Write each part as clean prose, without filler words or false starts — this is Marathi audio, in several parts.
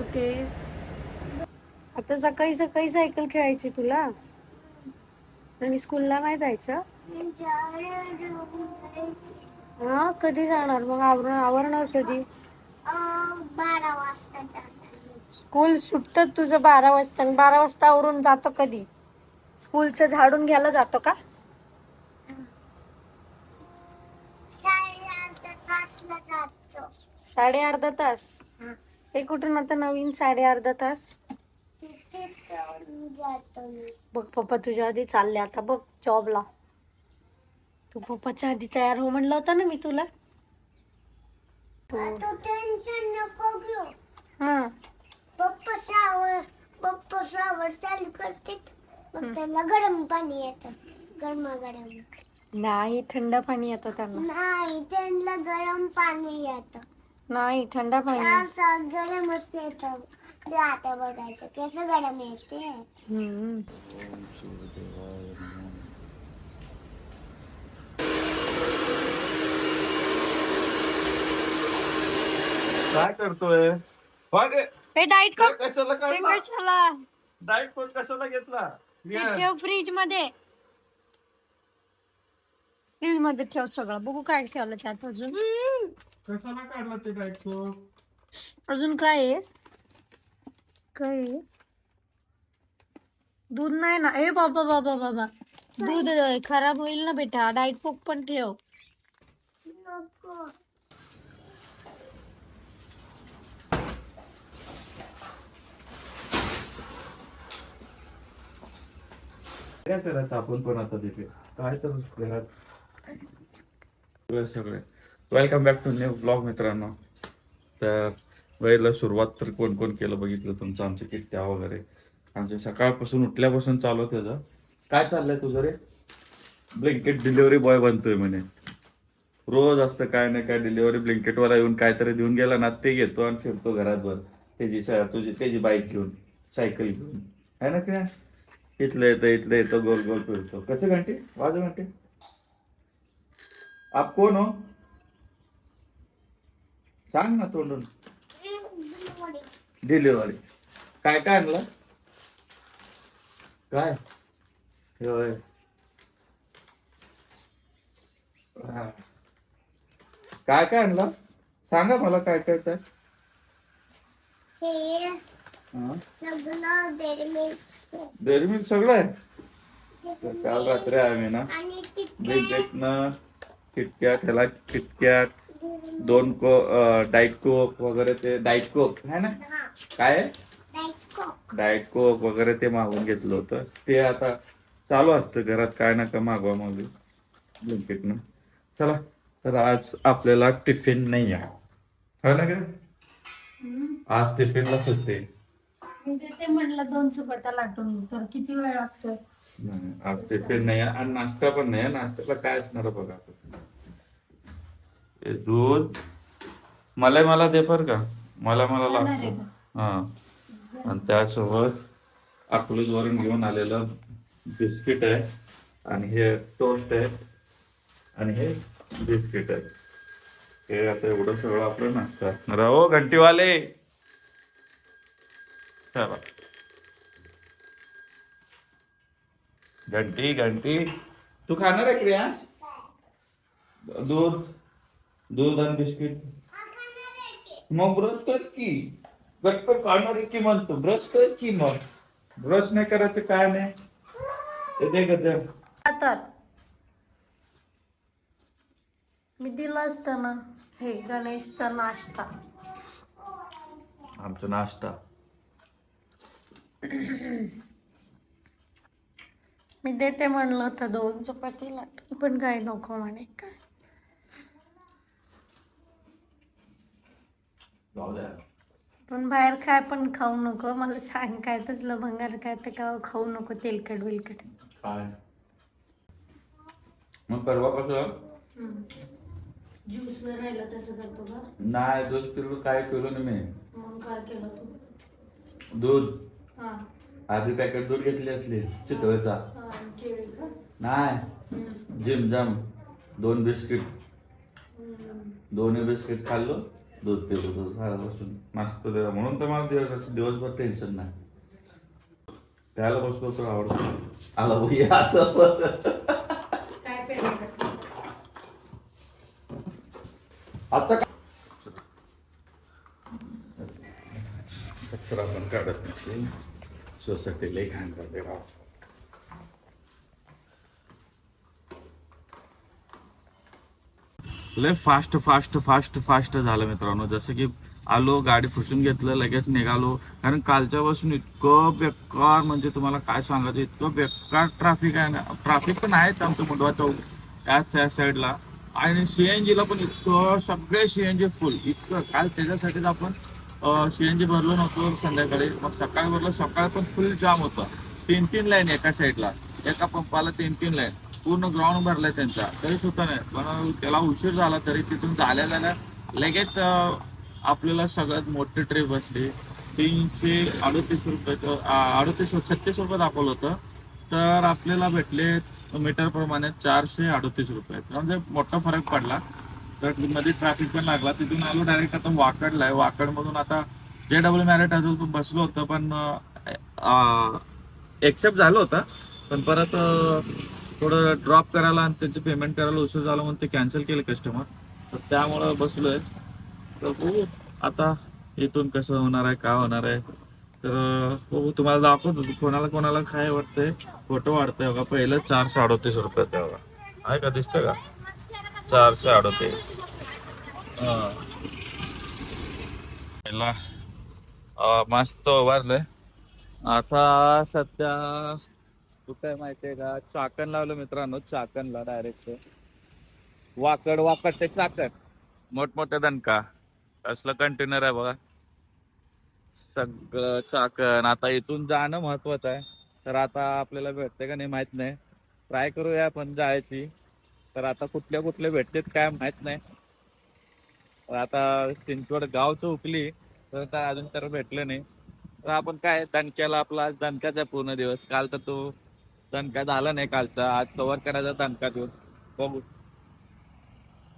ओके. आता सकाळी सकाळी सायकल खेळायची तुला आणि स्कूलला नाही जायचं. हा कधी जाणार मग? आवरणार कधी? 12 वाजता. स्कूल सुटतं तुझं 12 वाजता आणि 12 वाजता आवरून जातो कधी? स्कूलचं झाडून घ्यायला जातो का? 3:30 जातो. अर्धा तास? हे कुठून आता नवीन अर्धा तास? तिथे जातो मी. बघ पप्पा तुझ्या आधी चालले आता बघ जॉबला. तू पप्पाच्या आधी तयार हो म्हणलं होतं ना मी तुला. तू टेन्शन नको घेऊ. हा पप्पा शावर चालू करते मग त्याला गरम पाणी येतं. गरम नाही थंड पाणी येतं त्यांना. नाही, त्यांना गरम पाणी येतं. नाही थंड पाणी. असं गरमच येतं. ते आता बघायचं कसं गरम येते. काय करतोय? हे डाईट कोक कशाला काढला? कशाला डाएट कोक कशाला घेतला? ठेव फ्रीज मध्ये ठेव सगळं. बघू काय ठेवलं त्यात अजून. कशाला काढला ते डाएट कोक? अजून काय आहे? काय आहे? दूध नाही ना. ए बाबा बाबा बाबा दूध खराब होईल ना बेटा. डाईट कोक पण ठेव. नको. काय करायचं आपण पण आता तिथे काय तर घरात सगळे. Welcome back to new vlog मित्रांनो. तर वेळेला सुरुवात तर कोण कोण केलं बघितलं तुमचं. आमच्या किट्ट्या वगैरे आमच्या सकाळपासून उठल्यापासून चालू त्याचं. काय चाललंय तुझं रे? ब्लँकेट डिलिव्हरी बॉय बनतोय म्हणे. रोज असतं काय नाही काय डिलिव्हरी ब्लँकेटवाला येऊन काहीतरी देऊन गेला ना ते घेतो आणि फिरतो घरातभर. त्याची बाईक घेऊन सायकल घेऊन है ना काय. इथलं येतं गोल गोल फिरतो. कसे घंटे वाजव घंटे. आप कोण हो? सांग ना तोंडून. डिलिव्हरी काय काय आणलं? काय होय. काय काय आणलं सांगा मला. काय काय काय हे सगळं डेअरी मिल्क सगळं आहे. काल रात्री आम्ही ना आणि ब्लिंकेटनं किटकॅट ह्याला किटकॅट 2 डाईट कोक वगैरे ते डाईट कोक है ना काय डाईट कोक वगैरे ते मागवून घेतलं होतं. ते आता चालू असतं घरात काय ना काय मागवा मागवी ब्लिंकेटनं. चला तर आज आपल्याला टिफिन नाही आहे हो ना. आज टिफिनला सुट्टी. ते म्हणलं 2 चपात्या लाटून तर किती वेळ लागतोय. आज टिफिन नाही आणि नाश्ता पण नाही. नाश्त्याला काय असणार बघा. दूध मला दे बर का. मला लागतं. हा आणि त्यासोबत अकलूज वरून घेऊन आलेलं बिस्किट आहे आणि हे टोस्ट आहे आणि हे बिस्किट आहे. हे आता एवढं सगळं आपलं नाश्ता असणार. हो घंटीवाले चला. घंटी तू खाणार आहे क्रियांश? दूध आणि बिस्किट. मग ब्रश कर की. गटपट खाणार आहे की म्हणतो. ब्रश कर की. मग ब्रश नाही करायचं काय नाही. ते दे ग. तर मी दिला असताना हे गणेशचा नाश्ता. आमचा नाश्ता मी देते म्हणलं होतं 2 चपाती लाटून पण काय नको म्हणे. काय पण बाहेर काय पण खाऊ नको. मला सांग काय तसलं भंगार काय ते काय खाऊ नको. तेलकट बिलकट काय मग परवा कसं ज्यूस न राहिलं तसं करतो का? नाही दूध पिलो काय केलं ना मी. मग काय केलं तू? दूध आधी पॅकेट दूध घेतली असली चितळेचा. नाही जिम जाम 2 बिस्किट. 2 बिस्किट खाल्लो दूध पितो तर झाल्यापासून मस्त देवा म्हणून तर मला दिवसभर टेन्शन नाही. त्याला बसलो तर आवडतो. आला भाई आलं. काय पेलं आता कचरा पण काढत नाही. सोसायटीला एक घाण करते राव. लय फास्ट फास्ट फास्ट फास्ट झालं मित्रांनो. जसं की आलो, गाडी फुसून घेतलं, लगेच निघालो. कारण कालच्यापासून इतकं बेकार, म्हणजे तुम्हाला काय सांगायचं, इतकं बेकार ट्रॅफिक आहे ना. ट्रॅफिक पण आहेच आमचं मुंडवा चौक त्या साईडला. आणि सीएनजी ला पण इतकं, सगळे सीएनजी फुल. इतकं काल त्याच्यासाठीच आपण सीएनजी भरलो नव्हतो संध्याकाळी. मग सकाळी भरलो, सकाळ पण फुल जाम होता. 3-3 लाईन एका साईडला, एका पंपाला 3-3 लाईन. पूर्ण ग्राउंड भरलाय त्यांचा, तरी सुद्धा नाही. पण त्याला उशीर झाला, तरी तिथून झाल्या लगेच आपल्याला सगळ्यात मोठी ट्रिप बसली. 338 रुपये, 36 रुपये दाखवलं होतं. तर आपल्याला भेटले मीटर प्रमाणे 438 रुपये, म्हणजे मोठा फरक पडला. तर मध्ये ट्रॅफिक पण लागला. तिथून आलो डायरेक्ट आता वाकडला आहे. वाकडमधून आता JW मॅरेट अजून बसलो होतं, पण एक्सेप्ट झालं होतं. पण परत थोडं ड्रॉप करायला आणि त्यांचं पेमेंट करायला उशीर झाला म्हणून ते कॅन्सल केले कस्टमर. तर त्यामुळं बसलोय. तर बघू आता इथून कसं होणार आहे, काय होणार आहे. तर बघू, तुम्हाला दाखवतो कोणाला कोणाला काय वाटतंय. फोटो वाढतंय बघा. पहिलं 438 रुपये बघा, आहे का, दिसतंय का? 438. मस्त उभारलंय. आता सध्या कुठं आहे माहितीये का? चाकण लावलं मित्रांनो, चाकणला डायरेक्ट. वाकड ते चाकण, मोठमोठे दणका असलं कंटेनर आहे बघा. सगळं चाकण. आता इथून जाणं महत्वाचं आहे. तर आता आपल्याला भेटते का नाही माहित नाही. ट्राय करूया आपण जायची. तर आता कुठले भेटतेत काय माहित नाही. तर आता चिंचवड गाव चौकली तर अजून तर भेटलं नाही. तर आपण काय दणक्याला, आपला आज दणकाच आहे पूर्ण दिवस. काल तर तो दणका झाला नाही कालचा, आज कव्हर करायचा दणका देऊन. बघू.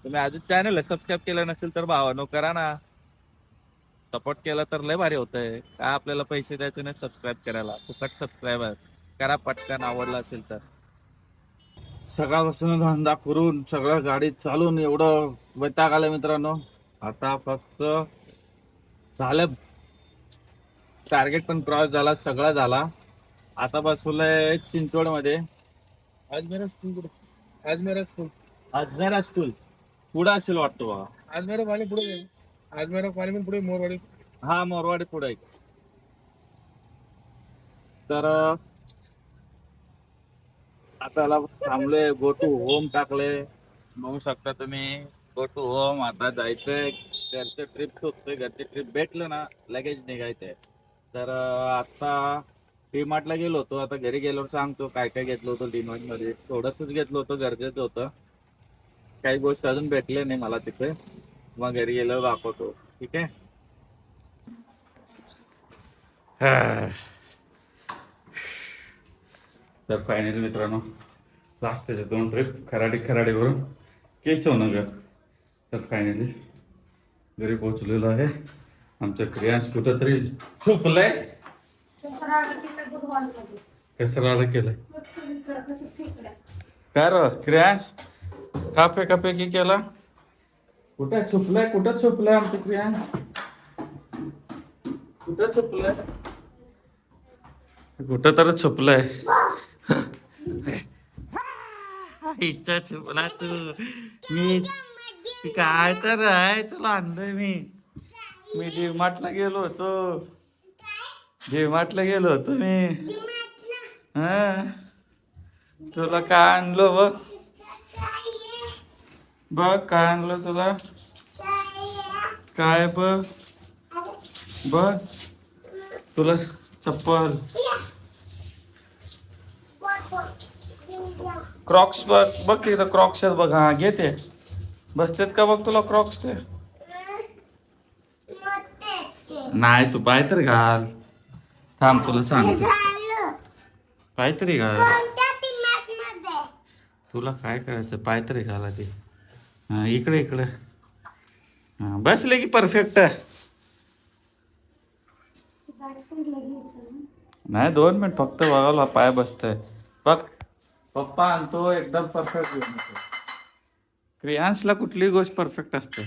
तुम्ही अजून चॅनल सबस्क्राईब केलं नसेल तर भावानो करा ना. सपोर्ट केला तर लय भारी होतंय. काय आपल्याला पैसे द्यायचे नाही सबस्क्राईब करायला, फुकट सबस्क्राईबर करा पटकन, आवडला असेल तर. सकाळपासून धंदा करून सगळं गाडी चालून एवढं वैताग आलं मित्रांनो. आता फक्त झालं, टार्गेट पण क्रॉस झाला, सगळा झाला. आता बसवलंय चिंचवड मध्ये. अजमेरा स्कूल कुठे? अजमेरा स्कूल पुढे असेल वाटतो बघा. अजमेरा वाले पुढे, अजमेरा वाले पण पुढे, मोरवाडी. हा, मोरवाडी पुढे. तर आता थांबलोय. गो टू होम टाकले, बघू शकता तुम्ही. Go to home. आता जायचंय घरचे ट्रिप शोधतोय. घरचे ट्रिप भेटलं ना लगेच निघायचंय. तर आता डीमार्टला गेलो होतो. आता घरी गेल्यावर सांगतो काय काय घेतलं होतं डीमार्ट मध्ये. थोडंसच घेतलं होतं, गरजेचं होतं. काही गोष्ट अजून भेटले नाही मला तिथे, मग घरी गेल्यावर दाखवतो. ठीक आहे. तर फायनली मित्रांनो, लास्टचे 2 ट्रिप खराडीवरून केशवनगर. तर फायनली घरी पोहोचलेलो आहे. आमच्या क्रियांश कुठंतरी झोपलाय. कसं केलंय काय रे क्रियांश? कापे की केला? कुठं छुपलाय आमचं क्रियांश? कुठं छुपलाय? कुठं तर छुपलाय. इच्छा छुपला तू. मी काय तर आहे, चला आणलंय मी डीमार्टला गेलो होतो मी. हा, तुला काय आणलं बघ काय आणलं तुला. काय बघ तुला चप्पल, क्रॉक्स बघ तिथं क्रॉक्स आहेत बघ. हा घे ते. बसतेत का बघ तुला क्रॉक्स ते. नाही तू पाय तर घाल. थांब तुला सांग, पाय तरी घाल. तुला काय करायचं, पाय तरी घाला ते. हा इकडे हा, बसले की परफेक्ट. नाही 2 मिनिट फक्त बघावला पाय बसतय बघ. पप्पा आणतो एकदम परफेक्ट. क्रियांशला कुठलीही गोष्ट परफेक्ट असते,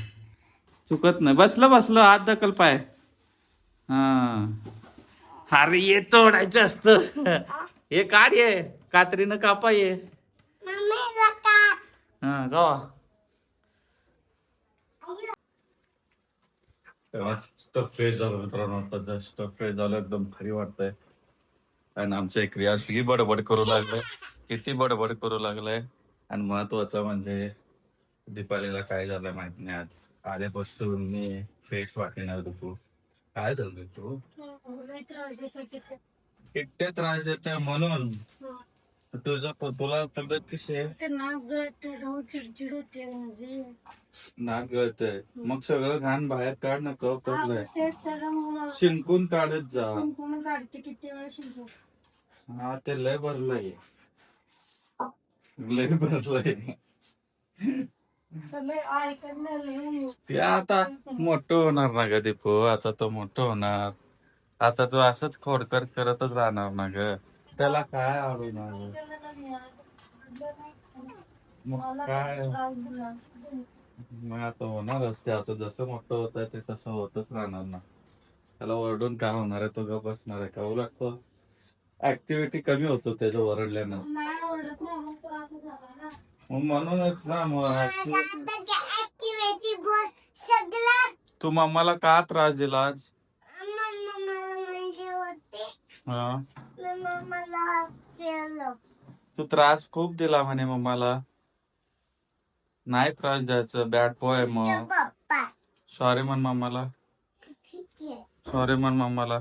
चुकत नाही. बसलं बसलं आत दकल पाय. हा अरे ये तोडायचं असतं. हे काढ ये कात्रीनं कापा ये. मम्मी जातात. हा जावा. स्टफ फ्रेश झालं मित्रांनो. आता जस्ट फ्रेश झालं एकदम भारी वाटतंय. आणि आमचं एक क्रियाश ही बडबड करू लागलाय, किती बडबड करू लागलाय. आणि महत्वाचं म्हणजे दीपालीला काय झालं माहित नाही. आज आल्यापासून मी फ्रेश वाटेणार तू. काय झालं तू किट्टे त्रास देतोय म्हणून. तुला तब्येत कशी आहे? चिडचिड होते म्हणजे नाक गळतंय. मग सगळं घाण बाहेर काढ ना. कप टाकलंय शिंकून काढत जा. काढते किती वेळा शिंकू. हा ते लय भरलंय, लय भरलंय. ते आता मोठं होणार ना ग दीपू. आता तो मोठं होणार. आता तू असंच खोडकर करतच राहणार ना ग. त्याला काय आवडणार. मग काय मग आता होणारच ते. आता जसं मोठं होत आहे ते तसं होतच राहणार ना. त्याला ओरडून काय होणार आहे. तो गप बसणार आहे का. उलट तो ऍक्टिव्हिटी कमी होतो त्याचं ओरडल्यानं. मग म्हणूनच ना ऍक्टिव्हिटी बोल सगळं. तू मम्माला का त्रास दिला आज. मम्मा मला म्हणजे होते. हा मला केलं. तू त्रास खूप दिला म्हणे मम्माला. नाही त्रास द्यायचं. Bad boy. मग पप्पा सॉरी म्हण मम्माला. ठीक आहे. सॉरी म्हण मम्माला.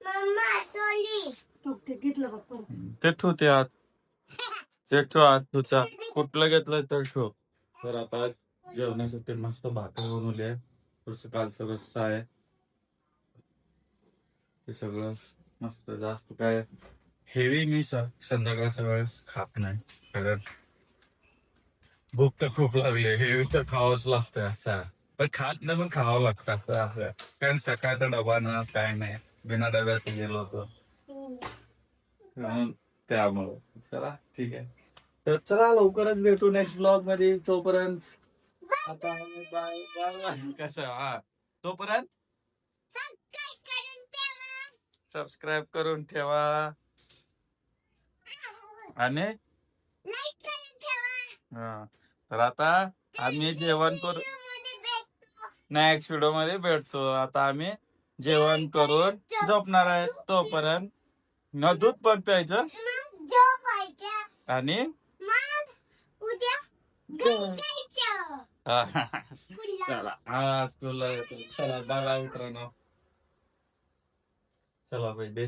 Mamma sorry. ते घेतलं बघ. ते ठेव ते आत. ते ठेव आत तुझा. कुठलं घेतलं तर ठेव. तर आता जेवणासाठी मस्त भाकर बनवली आहे. थोडस कालचं रस्सा आहे. ते सगळं मस्त. जास्त काय हेवी मी संध्याकाळच्या वेळेस खात नाही. कारण भूक तर खूप लागली. हेवी तर खावंच लागतं असं. पण खात नाही पण खावं लागतं असं. कारण सकाळचा डबा ना काय नाही. बिना डब्यात गेलो होतो म्हणून त्यामुळं. चला ठीक आहे. तर चला लवकरच भेटू नेक्स्ट ब्लॉग मध्ये. तोपर्यंत आता बाय बाय. कसं हा तोपर्यंत सबस्क्राईब करून ठेवा आणि लाईक करून ठेवा. हा. तर आता आम्ही जेवण करू. नेक्स्ट व्हिडिओ मध्ये भेटतो. आता आम्ही जेवण करून झोपणार आहे. तोपर्यंत न दूध पण प्यायचं आणि उद्या चला हा स्कूलला. चला बाय बाय मित्रांनो. चला बाय.